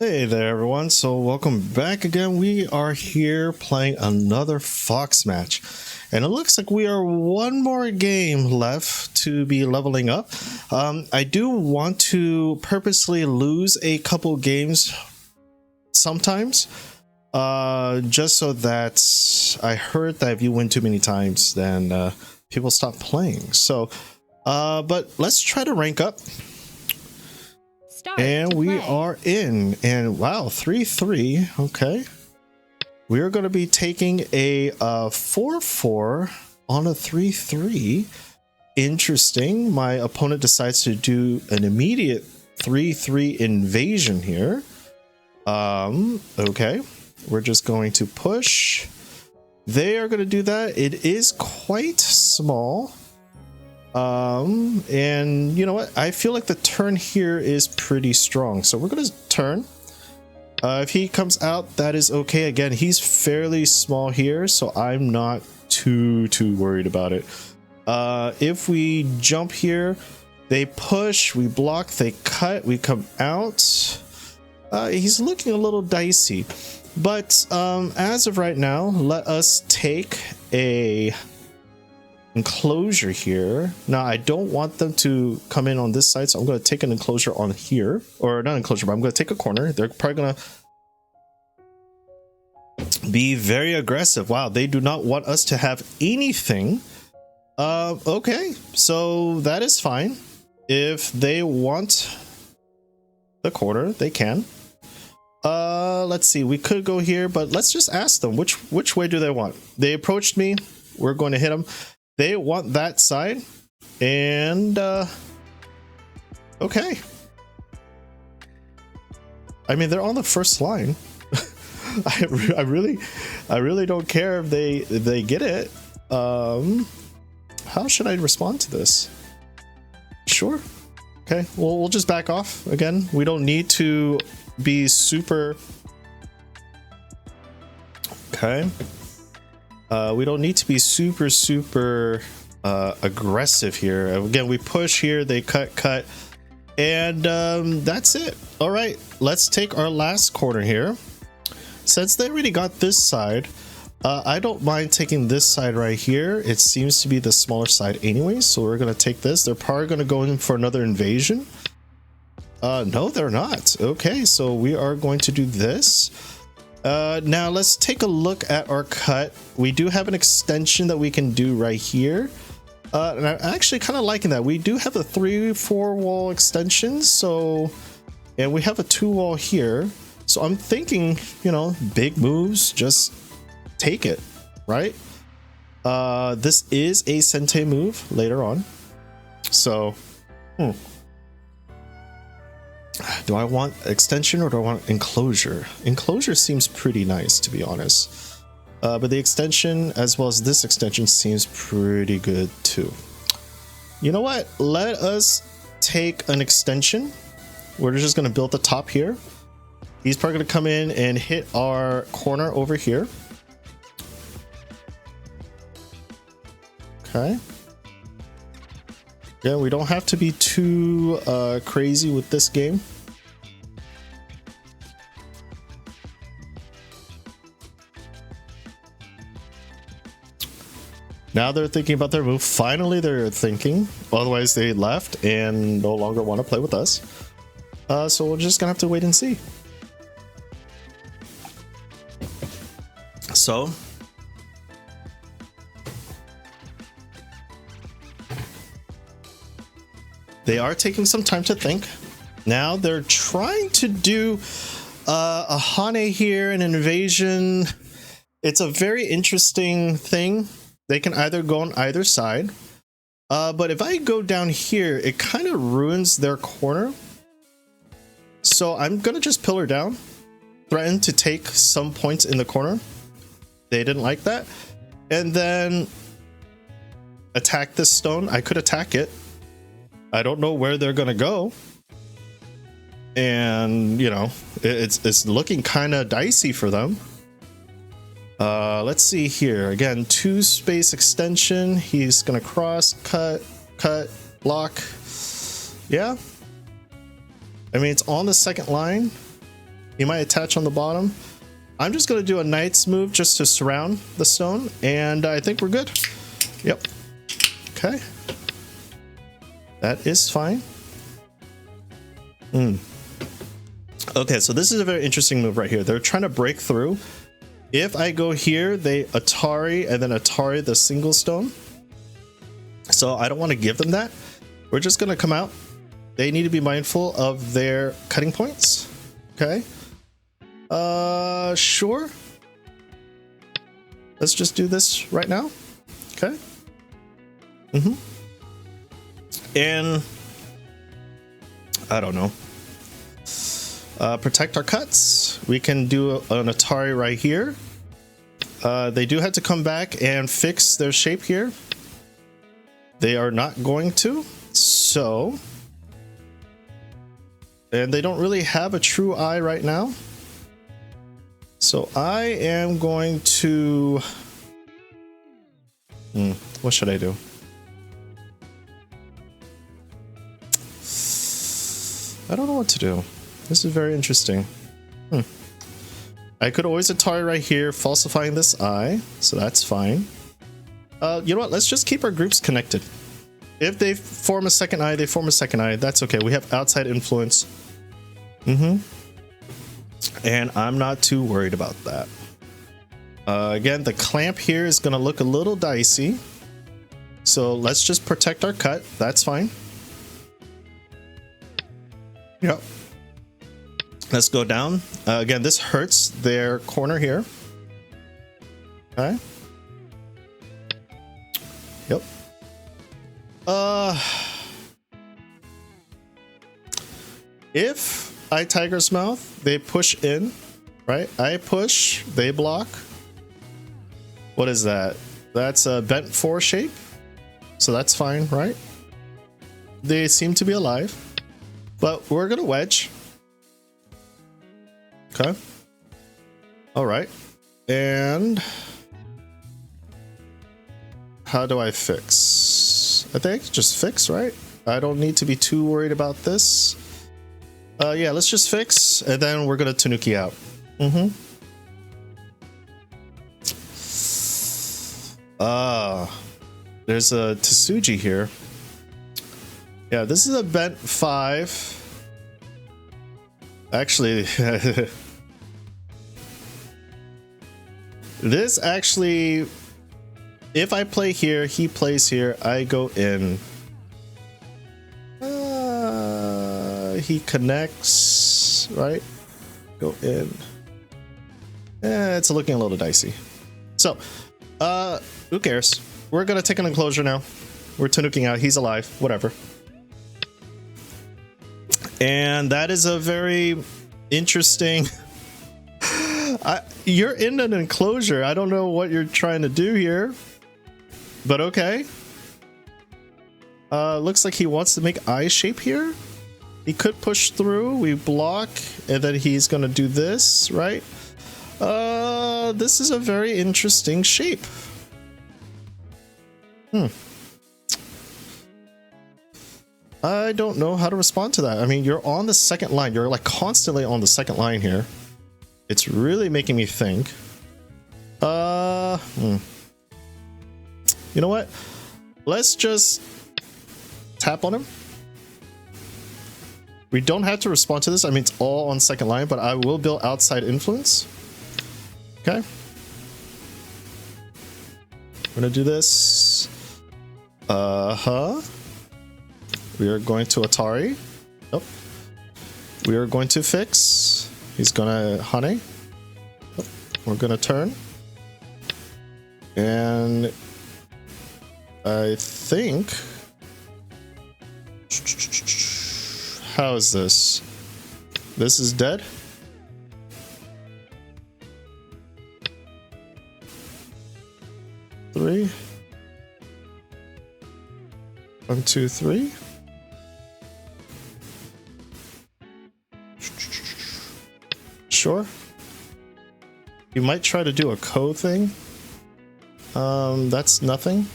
Hey there everyone, so welcome back again. We are here playing another Fox match, and it looks like we are one more game left to be leveling up. I do want to purposely lose a couple games sometimes, just so that I heard that if you win too many times then people stop playing. So but let's try to rank up. And we are in, and wow, 3-3. Okay, we are going to be taking a 4-4 on a 3-3. Interesting. My opponent decides to do an immediate 3-3 invasion here. Okay, we're just going to push. They are going to do that. It is quite small. And you know what, I feel like the turn here is pretty strong, so we're gonna turn. If he comes out, that is okay. Again, he's fairly small here, so I'm not too worried about it. If we jump here, they push, we block, they cut, we come out. He's looking a little dicey, but as of right now, let us take a enclosure here. Now I don't want them to come in on this side, so I'm going to take an enclosure on here, or not enclosure, but I'm going to take a corner. They're probably going to be very aggressive. Wow, they do not want us to have anything. Okay, so that is fine. If they want the corner, they can. Let's see, we could go here, but let's just ask them which way do they want. They approached me, we're going to hit them. They want that side, and okay. I mean, they're on the first line. I really don't care if they get it. How should I respond to this? Sure. Okay. Well, we'll just back off again. We don't need to be super. Okay. We don't need to be super aggressive here. Again, we push here, they cut, and that's it. All right, let's take our last corner here. Since they already got this side, I don't mind taking this side right here. It seems to be the smaller side anyway, so we're gonna take this. They're probably gonna go in for another invasion. No, they're not. Okay, so we are going to do this. Now let's take a look at our cut. We do have an extension that we can do right here, and I'm actually kind of liking that. We do have a 3-4 wall extension, so, and we have a 2 wall here, so I'm thinking, you know, big moves, just take it, right? This is a Sente move later on, so do I want extension or do I want enclosure? Enclosure seems pretty nice, to be honest. But the extension, as well as this extension, seems pretty good too. You know what? Let us take an extension. We're just going to build the top here. He's probably going to come in and hit our corner over here. Okay. Yeah, we don't have to be too crazy with this game. Now they're thinking about their move. Finally, they're thinking. Otherwise, they left and no longer want to play with us. So we're just gonna have to wait and see. So they are taking some time to think. Now they're trying to do a Hane here, an invasion. It's a very interesting thing. They can either go on either side. But if I go down here, it kind of ruins their corner. So I'm going to just pillar down, threaten to take some points in the corner. They didn't like that. And then attack this stone. I could attack it. I don't know where they're gonna go, and you know, it's looking kind of dicey for them. Let's see here again. 2 space extension. He's gonna cross, cut, block. Yeah, I mean, it's on the second line. He might attach on the bottom. I'm just going to do a knight's move just to surround the stone, and I think we're good. Yep. Okay. That is fine. Okay, so this is a very interesting move right here. They're trying to break through. If I go here, they Atari and then Atari the single stone. So I don't want to give them that. We're just going to come out. They need to be mindful of their cutting points. Okay. Sure. Let's just do this right now. Okay. And I don't know. Protect our cuts. We can do an Atari right here. They do have to come back and fix their shape here. They are not going to. So, and they don't really have a true eye right now. So I am going to... what should I do? I don't know what to do. This is very interesting. I could always Atari right here, falsifying this eye, so that's fine. You know what? Let's just keep our groups connected. If they form a second eye, they form a second eye. That's okay. We have outside influence. And I'm not too worried about that. Again, the clamp here is going to look a little dicey. So let's just protect our cut. That's fine. Yep. Let's go down. Again, this hurts their corner here. Okay. Yep. If I Tiger's Mouth, they push in, right? I push, they block. What is that? That's a bent 4 shape. So that's fine, right? They seem to be alive. But we're gonna wedge. Okay. All right. And how do I fix? I think I can just fix, right? I don't need to be too worried about this. Yeah, let's just fix, and then we're gonna Tanuki out. There's a Tsuji here. Yeah, this is a bent 5. Actually, this actually, if I play here, he plays here, I go in. He connects, right? Go in. It's looking a little dicey. So, who cares? We're gonna take an enclosure now. We're Tanuking out. He's alive. Whatever. And that is a very interesting... you're in an enclosure. I don't know what you're trying to do here. But okay. Looks like he wants to make eye shape here. He could push through. We block. And then he's going to do this, right? This is a very interesting shape. I don't know how to respond to that. I mean, you're on the second line. You're like constantly on the second line here. It's really making me think. You know what? Let's just tap on him. We don't have to respond to this. I mean, it's all on second line, but I will build outside influence. Okay. We're gonna do this. We are going to Atari. Nope. We are going to fix. He's gonna honey. Nope. We're gonna turn. And I think... How is this? This is dead? Three. 1, 2, 3. Sure. You might try to do a code thing. That's nothing.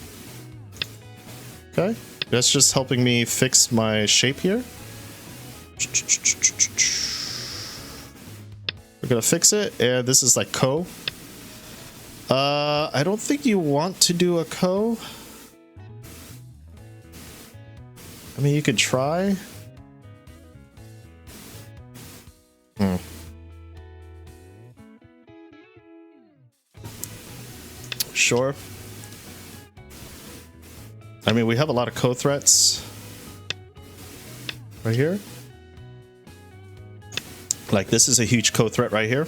Okay. That's just helping me fix my shape here. We're gonna fix it, and this is like co. I don't think you want to do a co. I mean, you could try. Sure. I mean, we have a lot of co-threats right here. Like, this is a huge co-threat right here.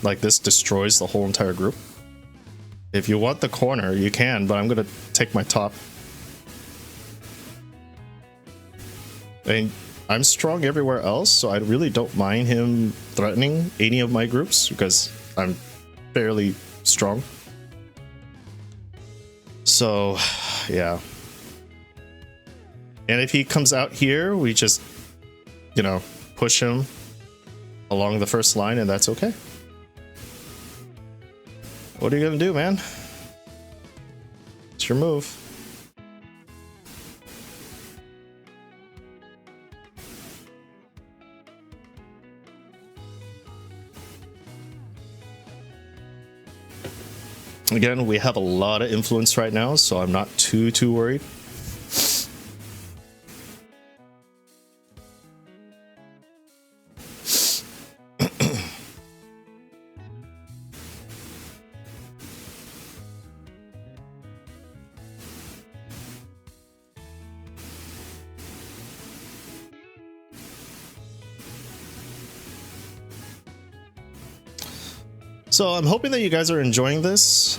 Like, this destroys the whole entire group. If you want the corner, you can, but I'm gonna take my top. I mean, I'm strong everywhere else, so I really don't mind him threatening any of my groups because I'm fairly strong. So, yeah. And if he comes out here, we just, you know, push him along the first line, and that's okay. What are you gonna do, man? It's your move. Again, we have a lot of influence right now, so I'm not too worried. So I'm hoping that you guys are enjoying this.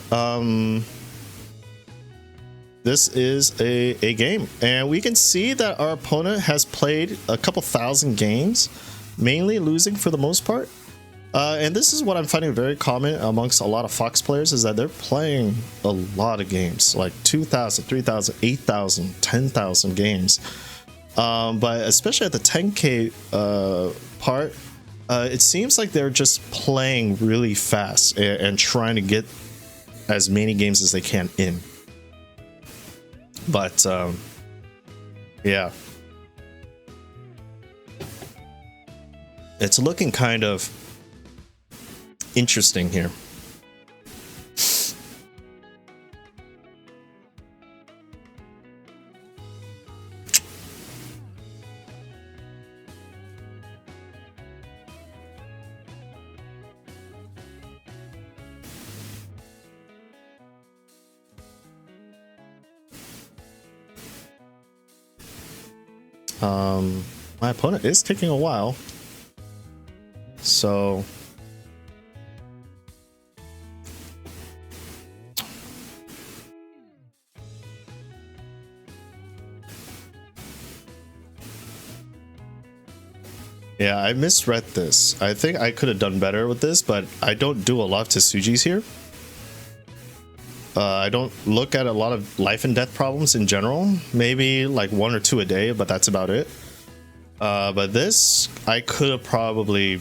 This is a game, and we can see that our opponent has played a couple thousand games, mainly losing for the most part. And this is what I'm finding very common amongst a lot of Fox players, is that they're playing a lot of games, like 2,000, 3,000, 8,000, 10,000 games. But especially at the 10K part, it seems like they're just playing really fast and trying to get as many games as they can in. But yeah, it's looking kind of interesting here. My opponent is taking a while, so yeah, I misread this. I think I could have done better with this, but I don't do a lot of Tsujis here. I don't look at a lot of life and death problems in general. Maybe like 1 or 2 a day, but that's about it. But this, I could have probably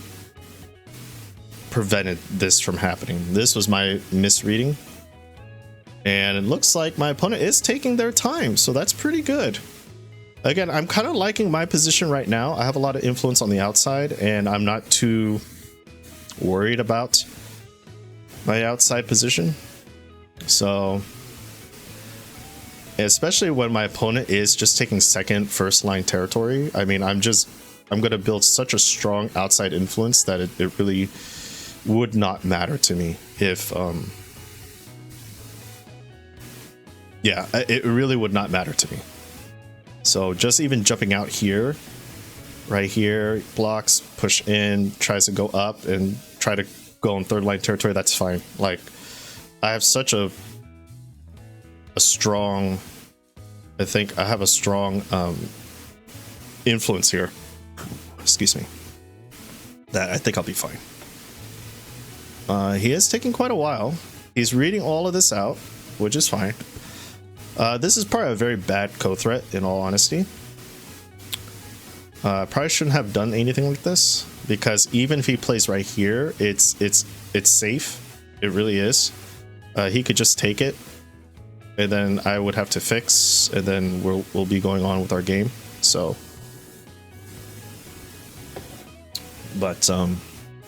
prevented this from happening. This was my misreading. And it looks like my opponent is taking their time, so that's pretty good. Again, I'm kind of liking my position right now. I have a lot of influence on the outside, and I'm not too worried about my outside position. So, especially when my opponent is just taking second, first line territory, I mean, I'm going to build such a strong outside influence that it really would not matter to me if, yeah, it really would not matter to me. So just even jumping out here, right here, blocks, push in, tries to go up and try to go on third line territory, that's fine. Like, I have such a strong, I think I have a strong influence here, excuse me, that I think I'll be fine. He is taking quite a while. He's reading all of this out, which is fine. This is probably a very bad co-threat, in all honesty. Probably shouldn't have done anything like this, because even if he plays right here, it's safe. It really is. He could just take it, and then I would have to fix, and then we'll be going on with our game. So, but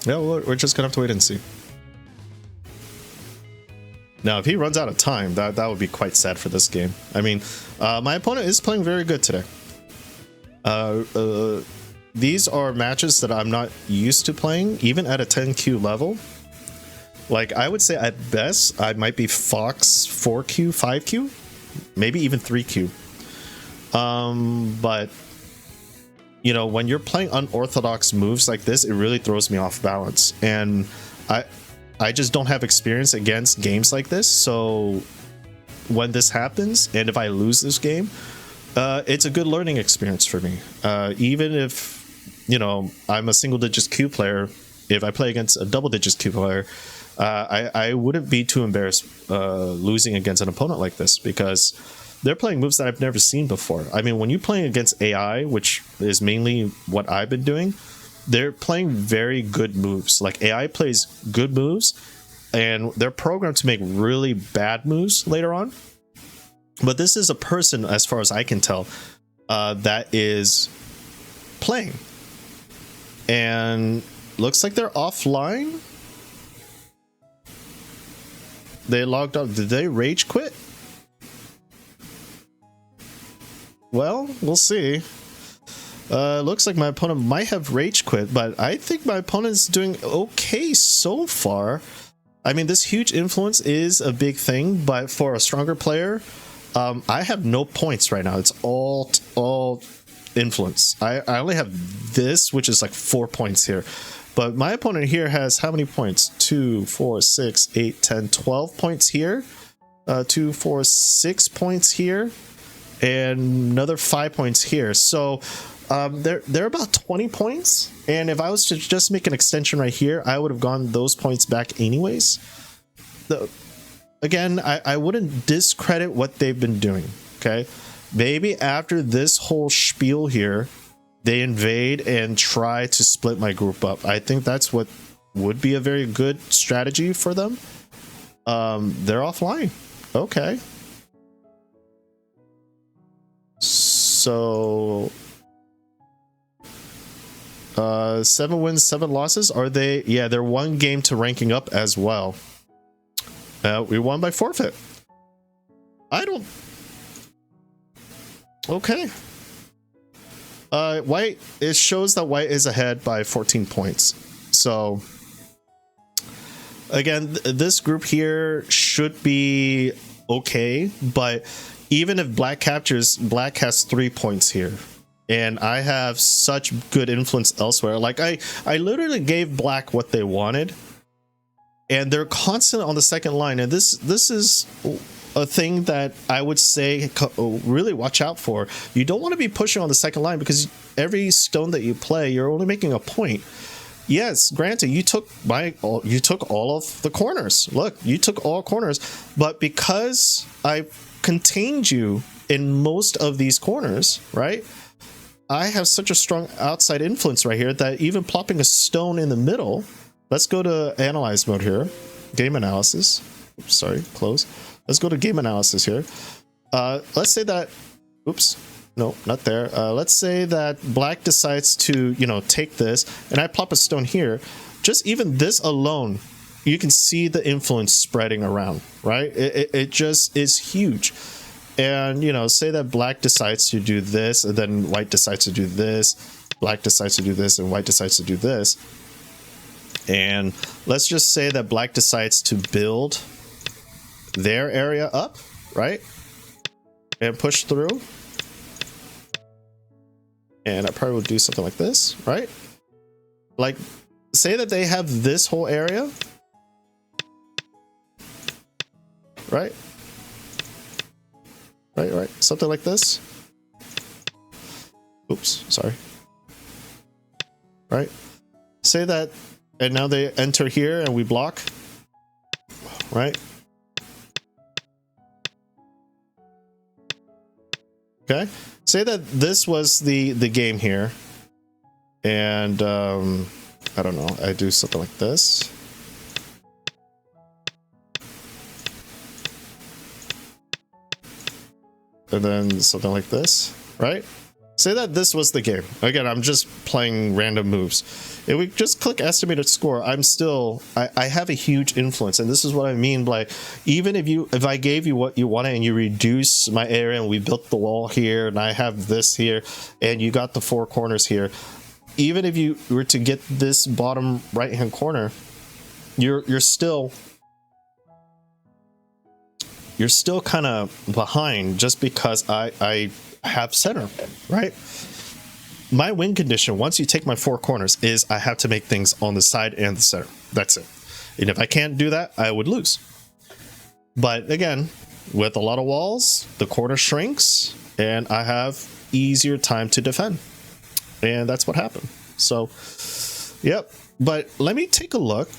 Yeah, we're just gonna have to wait and see. Now, if he runs out of time, that would be quite sad for this game. I mean, my opponent is playing very good today. These are matches that I'm not used to playing, even at a 10Q level. Like, I would say at best, I might be Fox 4Q, 5Q, maybe even 3Q. But, you know, when you're playing unorthodox moves like this, it really throws me off balance. And I just don't have experience against games like this. So when this happens, and if I lose this game, it's a good learning experience for me. Even if, you know, I'm a single digits Q player, if I play against a double digits Q player, I wouldn't be too embarrassed losing against an opponent like this, because they're playing moves that I've never seen before. I mean, when you're playing against AI, which is mainly what I've been doing, they're playing very good moves. Like, AI plays good moves, and they're programmed to make really bad moves later on. But this is a person, as far as I can tell, that is playing. And looks like they're offline. They logged off. Did they rage quit? Well, we'll see. Looks like my opponent might have rage quit, but I think my opponent's doing okay so far. I mean, this huge influence is a big thing, but for a stronger player, I have no points right now. It's all influence. I only have this, which is like 4 points here. But my opponent here has how many points? 2, 4, 6, 8, 10, 12 points here. 2, 4, 6 points here. And another 5 points here. So they're about 20 points. And if I was to just make an extension right here, I would have gone those points back anyways. Again, I wouldn't discredit what they've been doing, okay? Maybe after this whole spiel here, they invade and try to split my group up. I think that's what would be a very good strategy for them. They're offline. Okay. So... 7 wins, 7 losses. Are they? Yeah, they're 1 game to ranking up as well. We won by forfeit. I don't... Okay. White, it shows that White is ahead by 14 points. So, again, this group here should be okay, but even if Black captures, Black has 3 points here. And I have such good influence elsewhere. Like, I literally gave Black what they wanted. And they're constant on the second line. And this is a thing that I would say really watch out for. You don't want to be pushing on the second line, because every stone that you play, you're only making a point. Yes, granted, you took all of the corners. Look, you took all corners. But because I contained you in most of these corners, right? I have such a strong outside influence right here that even plopping a stone in the middle... Let's go to analyze mode here. Game analysis. Oops, sorry, close. Let's go to game analysis here. Let's say that... Oops. No, not there. Let's say that Black decides to, you know, take this, and I plop a stone here. Just even this alone, you can see the influence spreading around, right? It just is huge. And, you know, say that Black decides to do this, and then White decides to do this. Black decides to do this, and White decides to do this. And let's just say that Black decides to build their area up, right? And push through. And I probably would do something like this, right? Like, say that they have this whole area, right? Right. Something like this. Oops, sorry. Right? Say that... And now they enter here and we block, right? Okay. Say that this was the game here. And, I don't know. I do something like this. And then something like this, right? say that this was the game. Again, I'm just playing random moves. If we just click estimated score, I'm still, I have a huge influence. And this is what I mean by, even if I gave you what you wanted and you reduce my area and we built the wall here and I have this here and you got the 4 corners here, even if you were to get this bottom right hand corner, you're still kind of behind just because I have center, right? My win condition, once you take my 4 corners, is I have to make things on the side and the center. That's it. And if I can't do that, I would lose. But again, with a lot of walls, the corner shrinks and I have easier time to defend. And that's what happened. So, yep. But let me take a look.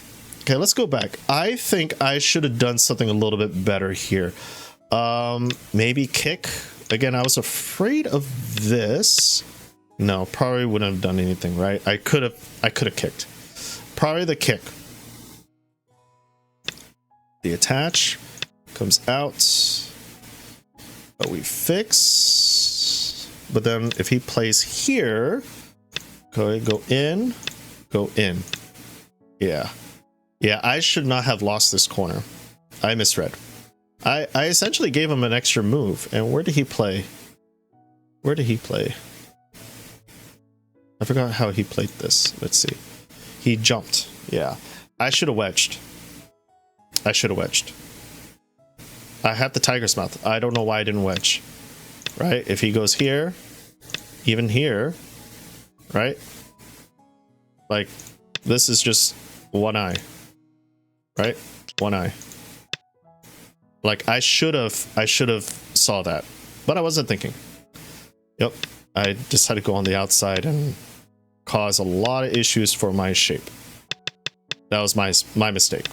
Okay, let's go back. I think I should have done something a little bit better here. Maybe kick. Again, I was afraid of this. No, probably wouldn't have done anything, right? I could have kicked. Probably the kick. The attach comes out. But we fix. But then if he plays here, go in, go in. Yeah. Yeah, I should not have lost this corner. I misread. I essentially gave him an extra move. And where did he play? Where did he play? I forgot how he played this. Let's see. He jumped. Yeah. I should have wedged. I should have wedged. I have the tiger's mouth. I don't know why I didn't wedge. Right? If he goes here, even here, right? Like, this is just one eye. Right? One eye. Like, I should have saw that. But I wasn't thinking. Yep. I decided to go on the outside and cause a lot of issues for my shape. That was my mistake.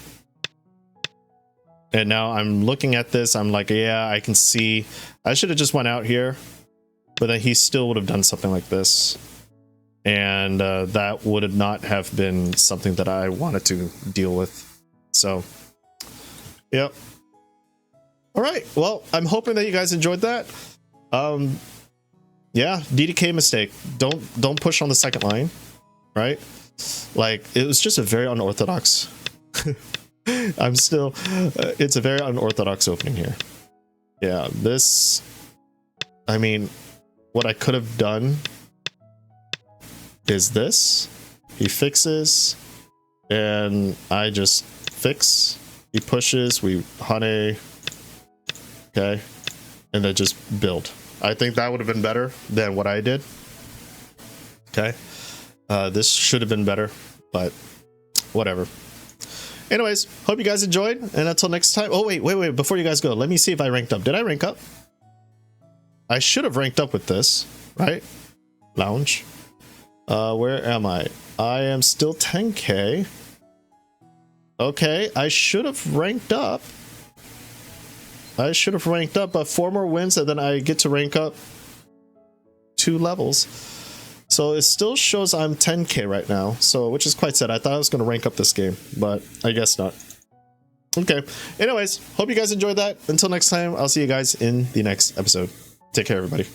And now I'm looking at this, I'm like, yeah, I can see I should have just went out here, but then he still would have done something like this. And that would not have been something that I wanted to deal with. So, yep. All right. Well, I'm hoping that you guys enjoyed that. Yeah, DDK mistake. Don't push on the second line, right? Like, it was just a very unorthodox. I'm still. It's a very unorthodox opening here. Yeah, this. I mean, what I could have done is this. He fixes, and I just fix. He pushes. We honey. Okay, and then just build. I think that would have been better than what I did. Okay. This should have been better, but whatever. Anyways, hope you guys enjoyed, and until next time. Oh, wait. Before you guys go, let me see if I ranked up. Did I rank up? I should have ranked up with this, right? Lounge. Where am I? I am still 10K. Okay, I should have ranked up. I should have ranked up, but 4 more wins and then I get to rank up 2 levels. So it still shows I'm 10K right now, so which is quite sad. I thought I was going to rank up this game, but I guess not. Okay. Anyways, hope you guys enjoyed that. Until next time, I'll see you guys in the next episode. Take care, everybody.